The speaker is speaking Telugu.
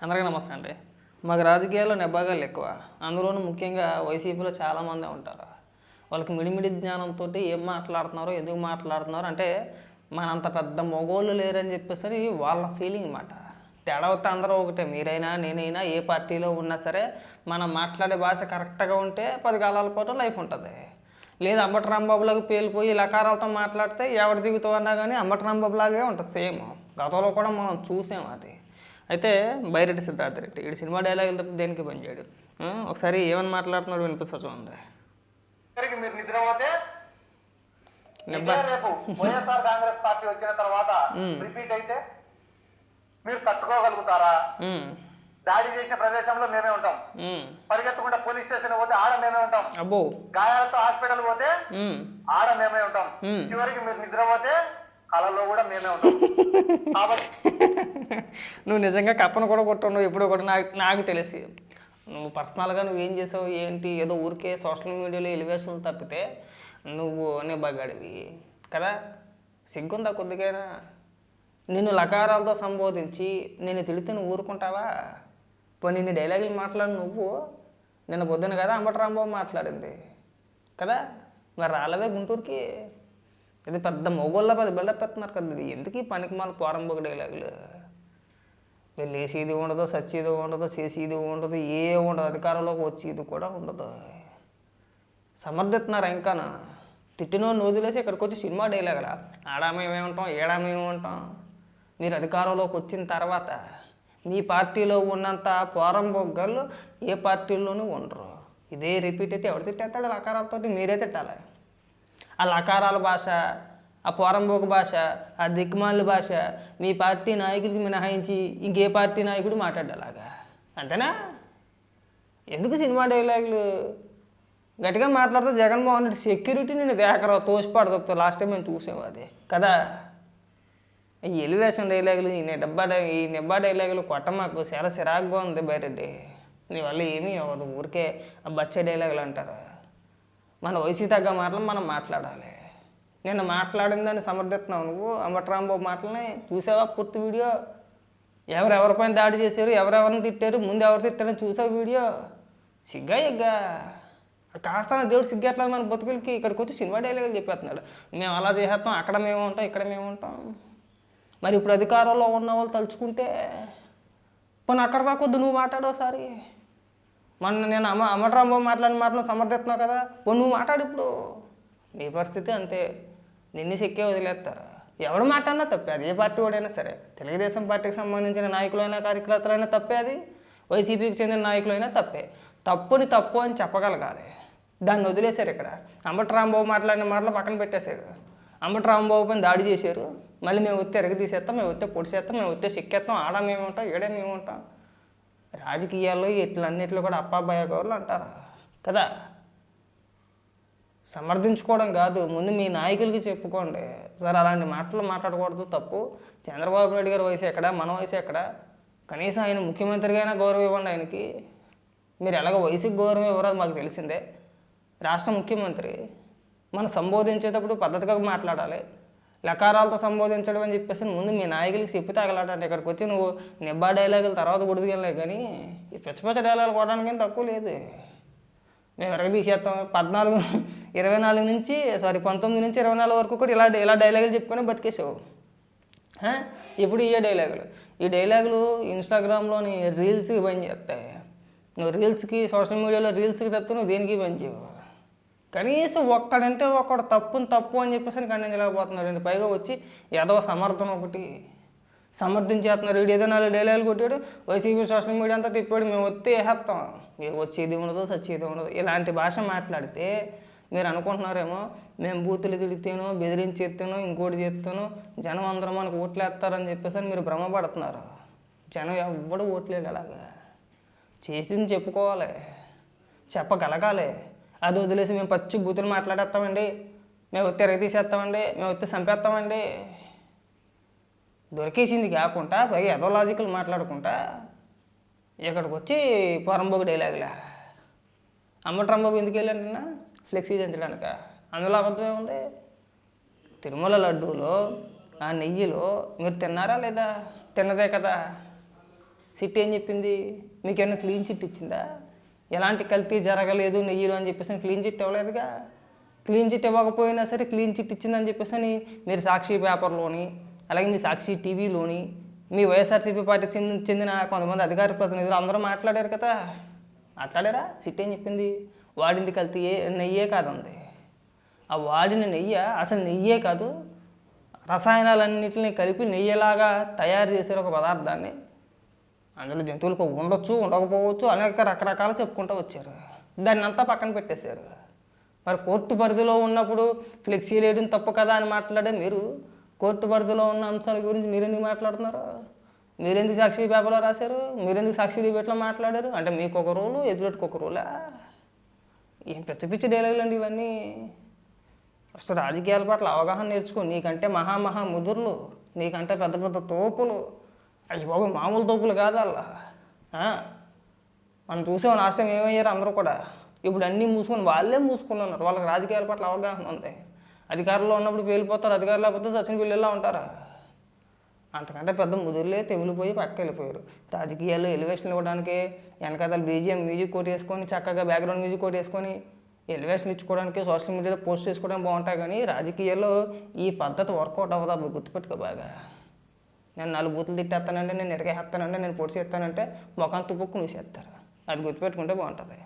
అందరికీ నమస్తే అండి. మాకు రాజకీయాల్లో నెబ్బాగాళ్ళు ఎక్కువ. అందులోనూ ముఖ్యంగా వైసీపీలో చాలామందే ఉంటారు. వాళ్ళకి మిడిమిడి జ్ఞానంతో ఏం మాట్లాడుతున్నారో, ఎందుకు మాట్లాడుతున్నారో అంటే మనంత పెద్ద మొగోళ్ళు లేరని చెప్పేసి వాళ్ళ ఫీలింగ్ మాట. తేడా వస్తే అందరూ ఒకటే, మీరైనా నేనైనా ఏ పార్టీలో ఉన్నా సరే మనం మాట్లాడే భాష కరెక్ట్గా ఉంటే 10 కాలాల పాటు లైఫ్ ఉంటుంది. లేదు అంబటి రాంబాబులాగా పేలిపోయి లకారాలతో మాట్లాడితే ఎవరి జీవితం అన్నా కానీ అంబటి రాంబాబులాగే ఉంటుంది సేమ్. గతంలో కూడా మనం చూసాం అది. అయితే బైరెడ్డి సిద్ధార్థ రెడ్డి ఇటు సినిమా డైలాగులు తప్ప దేనికి పనిచేయడు. ఒకసారి ఏమని మాట్లాడుతున్నాడు వినిపిస్తా చూడండి. మీరు నిద్రపోతే రేపు వైఎస్ఆర్ కాంగ్రెస్ పార్టీ వచ్చిన తర్వాత రిపీట్ అయితే మీరు తట్టుకోగలుగుతారా? దాడి చేసిన ప్రదేశంలో మేమే ఉంటాం, పరిగెత్తకుండా పోలీస్ స్టేషన్ పోతే ఆడ మేమే ఉంటాం, అబ్బో గాయాలతో హాస్పిటల్ పోతే ఆడ మేమే ఉంటాం, చివరికి మీరు నిద్రపోతే కళలో కూడా మేమే ఉంటాం. కాబట్టి నువ్వు నిజంగా కప్పను కూడా కొట్టవు ఎప్పుడో కూడా నాకు తెలిసి. నువ్వు పర్సనల్గా నువ్వేం చేసావు ఏంటి ఏదో ఊరికే సోషల్ మీడియాలో ఎలివేషన్ తప్పితే నువ్వు నిబ్బగాడివి కదా. సిగ్గుందా కొద్దిగైనా? నిన్ను లకారాలతో సంబోధించి నేను తిడితే నువ్వు ఊరుకుంటావా? పోనీ నిన్ను డైలాగులు మాట్లాడి నువ్వు నిన్న పొద్దున కదా అంబటి రాంబాబు మాట్లాడింది కదా, మరి రాలేదే గుంటూరుకి? ఇది పెద్ద మొగోళ్ళ బిల్డప్ ఎత్తున్నారు కదా. ఇది ఎందుకు ఈ పనికి మన పోరంబోక డైలాగులు? లేచేది ఉండదు, సచ్చేది ఉండదు, చేసేది ఉండదు, ఏ ఉండదు, అధికారంలోకి వచ్చేది కూడా ఉండదు. సమర్థిస్తున్నారు ఇంకానా. తిట్టినోడిని వదిలేసి ఇక్కడికి వచ్చి సినిమా డైలాగులా? ఆడామేమేమంటాం ఏడామేమంటాం? మీరు అధికారంలోకి వచ్చిన తర్వాత మీ పార్టీలో ఉన్నంత పోరంబొగ్గలు ఏ పార్టీలోనూ ఉండరు. ఇదే రిపీట్ అయితే ఎవరు తిట్టేస్తాడు? లకారాలతో మీరే తిట్టాలి. ఆ లకారాల భాష, ఆ పోరంబోకు భాష, ఆ దిక్కుమాల భాష మీ పార్టీ నాయకుడికి మినహాయించి ఇంకే పార్టీ నాయకుడు మాట్లాడేలాగా అంతేనా? ఎందుకు సినిమా డైలాగులు? గట్టిగా మాట్లాడితే జగన్మోహన్ రెడ్డి సెక్యూరిటీ నేను దేకరా తోసిపాడు. లాస్ట్ టైం మేము చూసాము అది కదా. ఈ ఎలివేషన్ డైలాగులు, ఈ నెబ్బా డైలాగులు కొట్ట మాకు చాలా చిరాగ్గా ఉంది బైరెడ్డి. నీ వల్ల ఏమీ అవ్వదు, ఊరికే ఆ బచ్చే డైలాగులు అంటారు. మన వయసు తగ్గ మాటలు మనం మాట్లాడాలి. నేను మాట్లాడిందని సమర్థిస్తున్నావు నువ్వు. అంబటి రాంబాబు మాటలని చూసావా పూర్తి వీడియో? ఎవరెవరిపైన దాడి చేశారు, ఎవరెవరిని తిట్టారు, ముందు ఎవరు తిట్టారని చూసావు వీడియో? సిగ్గా ఎగ్గా కాస్త దేవుడు సిగ్గట్లేదు మన బతుకులకి. ఇక్కడికి వచ్చి సినిమా డైలాగులు చెప్పేస్తున్నాడు. మేము అలా చేసేస్తాం, అక్కడ మేము ఉంటాం, ఇక్కడ మేము ఉంటాం. మరి ఇప్పుడు అధికారంలో ఉన్న వాళ్ళు తలుచుకుంటే పోనీ అక్కడ దాకా వద్దు, నువ్వు మాట్లాడోసారి. నేను అంబటి రాంబాబు మాట్లాడిన మాటలు సమర్థిస్తున్నావు కదా, పోనీ నువ్వు మాట్లాడు ఇప్పుడు. నీ పరిస్థితి అంతే, నిన్ను చెక్కే వదిలేస్తారు. ఎవడు మాట్లాడినా తప్పే, అది ఏ పార్టీ వాడైనా సరే. తెలుగుదేశం పార్టీకి సంబంధించిన నాయకులైనా కార్యకర్తలైనా తప్పే, అది వైసీపీకి చెందిన నాయకులైనా తప్పే. తప్పుని తప్పు అని చెప్పగలగాలి. దాన్ని వదిలేశారు. ఇక్కడ అంబటి రాంబాబు మాట్లాడిన మాటలు పక్కన పెట్టేశారు. అంబటి రాంబాబు పైన దాడి చేశారు. మళ్ళీ మేము వస్తే ఎరగ తీసేస్తాం, మేము వస్తే పొడిసేస్తాం, మేము వస్తే చెక్కేస్తాం, ఆడ మేము ఉంటాం, ఏడే మేము ఉంటాం. రాజకీయాల్లో ఇట్లన్నిట్లో కూడా అప్పాబాయ గౌరులు అంటారు కదా. సమర్థించుకోవడం కాదు, ముందు మీ నాయకులకి చెప్పుకోండి సార్ అలాంటి మాటలు మాట్లాడకూడదు, తప్పు. చంద్రబాబు నాయుడు గారి వయసు ఎక్కడ, మన వయసు ఎక్కడ? కనీసం ఆయన ముఖ్యమంత్రిగా అయినా గౌరవం ఇవ్వండి ఆయనకి. మీరు ఎలాగ వయసుకి గౌరవం ఇవ్వరో మాకు తెలిసిందే. రాష్ట్ర ముఖ్యమంత్రి మనం సంబోధించేటప్పుడు పద్ధతిగా మాట్లాడాలి. లకారాలతో సంబోధించడం అని చెప్పేసి ముందు మీ నాయకులకి చెప్పి తగలాడంటే ఇక్కడికి వచ్చి నువ్వు నిబ్బా డైలాగులు తర్వాత గుడిదిగలే కానీ ఈ పిచ్చ డైలాగులు కొట్టడానికి తక్కువ లేదు. మేము ఎరగ తీసేస్తాం. 19 నుంచి 24 వరకు కూడా ఇలా డైలాగులు చెప్పుకొని బతికేసావు. ఇప్పుడు ఈ డైలాగులు ఇన్స్టాగ్రామ్లోని రీల్స్కి పని చేస్తాయి. నువ్వు రీల్స్కి సోషల్ మీడియాలో రీల్స్కి తప్పితే నువ్వు దేనికి పని చేయవు. కనీసం ఒక్కడంటే ఒక్కడు తప్పు అని చెప్పేసి ఖండించలేకపోతున్నారు. పైగా వచ్చి ఏదో సమర్థన ఒకటి సమర్థించేస్తున్నారు. వీడు ఏదో 4 డైలాగులు కొట్టాడు, వైసీపీ సోషల్ మీడియా అంతా తిప్పాడు, మేము వస్తే వేసేస్తాం, మీరు వచ్చేది ఉండదు, సచ్చేది ఉండదు. ఇలాంటి భాష మాట్లాడితే మీరు అనుకుంటున్నారేమో మేము బూతులు తిడితేనో బెదిరించేస్తానో ఇంకోటి చేస్తానో జనం అందరూ మనకు ఓట్లు వేస్తారని చెప్పేసి మీరు భ్రమపడుతున్నారు. జనం ఎవ్వడు ఓట్లేదు. అలాగా చేసింది చెప్పుకోవాలి, చెప్పగలగాలి. అది వదిలేసి మేము పచ్చి బూతులు మాట్లాడేస్తామండి, మేము వస్తే ఎరగ తీసేస్తామండి, మేము వస్తే చంపేస్తామండి, దొరికేసింది కాకుండా పైగా ఏదో లాజికల్ మాట్లాడుకుంటా ఇక్కడికి వచ్చి పోరంబోకు డైలాగులా. అంబటి రాంబాబు ఎందుకు వెళ్ళాడన్నా ఫ్లెక్సీ దించడానిక? అందులో అబద్ధమే ఉంది. తిరుమల లడ్డూలో ఆ నెయ్యిలో మీరు తిన్నారా లేదా? తిన్నదే కదా. సిట్ ఏం చెప్పింది? మీకేమైనా క్లీన్ చిట్ ఇచ్చిందా? ఎలాంటి కల్తీ జరగలేదు నెయ్యిలో అని చెప్పేసి క్లీన్ చిట్ ఇవ్వలేదుగా. క్లీన్ చిట్ ఇవ్వకపోయినా సరే క్లీన్ చిట్ ఇచ్చిందని చెప్పేసి అని మీరు సాక్షి పేపర్లోని, అలాగే మీ సాక్షి టీవీలోని, మీ వైఎస్ఆర్సీపీ పార్టీకి చెందిన కొంతమంది అధికార ప్రతినిధులు అందరూ మాట్లాడారు కదా. మాట్లాడారా? సిట్ ఏం చెప్పింది? వాడింది కల్తీ నెయ్యే కాదంది. ఆ వాడిన నెయ్యి అసలు నెయ్యే కాదు, రసాయనాలన్నింటినీ కలిపి నెయ్యిలాగా తయారు చేశారు ఒక పదార్థాన్ని. అందులో జంతువులకు ఉండొచ్చు, ఉండకపోవచ్చు, అనేక రకరకాలు చెప్పుకుంటూ వచ్చారు. దాన్ని అంతా పక్కన పెట్టేశారు. మరి కోర్టు పరిధిలో ఉన్నప్పుడు ఫ్లెక్సీ వేయడం తప్పు కదా అని మాట్లాడే మీరు కోర్టు పరిధిలో ఉన్న అంశాల గురించి మీరెందుకు మాట్లాడుతున్నారు? మీరెందుకు సాక్షి పేపర్లో రాశారు? మీరెందుకు సాక్షి డిబేట్లో మాట్లాడారు? అంటే మీకు ఒక రోలు, ఎదురుకు ఒక రోలా? ఏం పిచ్చి పిచ్చి డైలాగులు అండి ఇవన్నీ. ఫస్ట్ రాజకీయాల పట్ల అవగాహన నేర్చుకో. నీకంటే మహా ముదుర్లు, నీకంటే పెద్ద పెద్ద తోపులు, అయ్యి బాబు మామూలు తోపులు కాదు అలా. మనం చూసాం లాస్ట్ టైం ఏమయ్యారు అందరూ కూడా. ఇప్పుడు అన్నీ మూసుకొని వాళ్ళే మూసుకొని ఉన్నారు. వాళ్ళకి రాజకీయాల పట్ల అవగాహన ఉంది. అధికారంలో ఉన్నప్పుడు పేలిపోతారు, అధికారులు లేకపోతే సచిన పిల్లల్లో ఉంటారు. అంతకంటే పెద్ద ముదురులే తెగిలిపోయి పక్క వెళ్ళిపోయారు. రాజకీయాల్లో ఎలివేషన్ ఇవ్వడానికి వెనకాతలు బీజిఎం మ్యూజిక్ కొట్టేసుకొని, చక్కగా బ్యాక్గ్రౌండ్ మ్యూజిక్ కొట్టేసుకొని ఎలివేషన్ ఇచ్చుకోవడానికి, సోషల్ మీడియాలో పోస్ట్ చేసుకోవడానికి బాగుంటాయి. కానీ రాజకీయాల్లో ఈ పద్ధతి వర్కౌట్ అవ్వదు. అప్పుడు గుర్తుపెట్టుకో బాగా. నేను 4 బూతులు తిట్టేస్తానంటే, నేను ఎరగేస్తానంటే, నేను పొడి చేస్తానంటే ముఖం తుప్పుకు నువ్వు చేస్తారు. అది గుర్తుపెట్టుకుంటే బాగుంటుంది.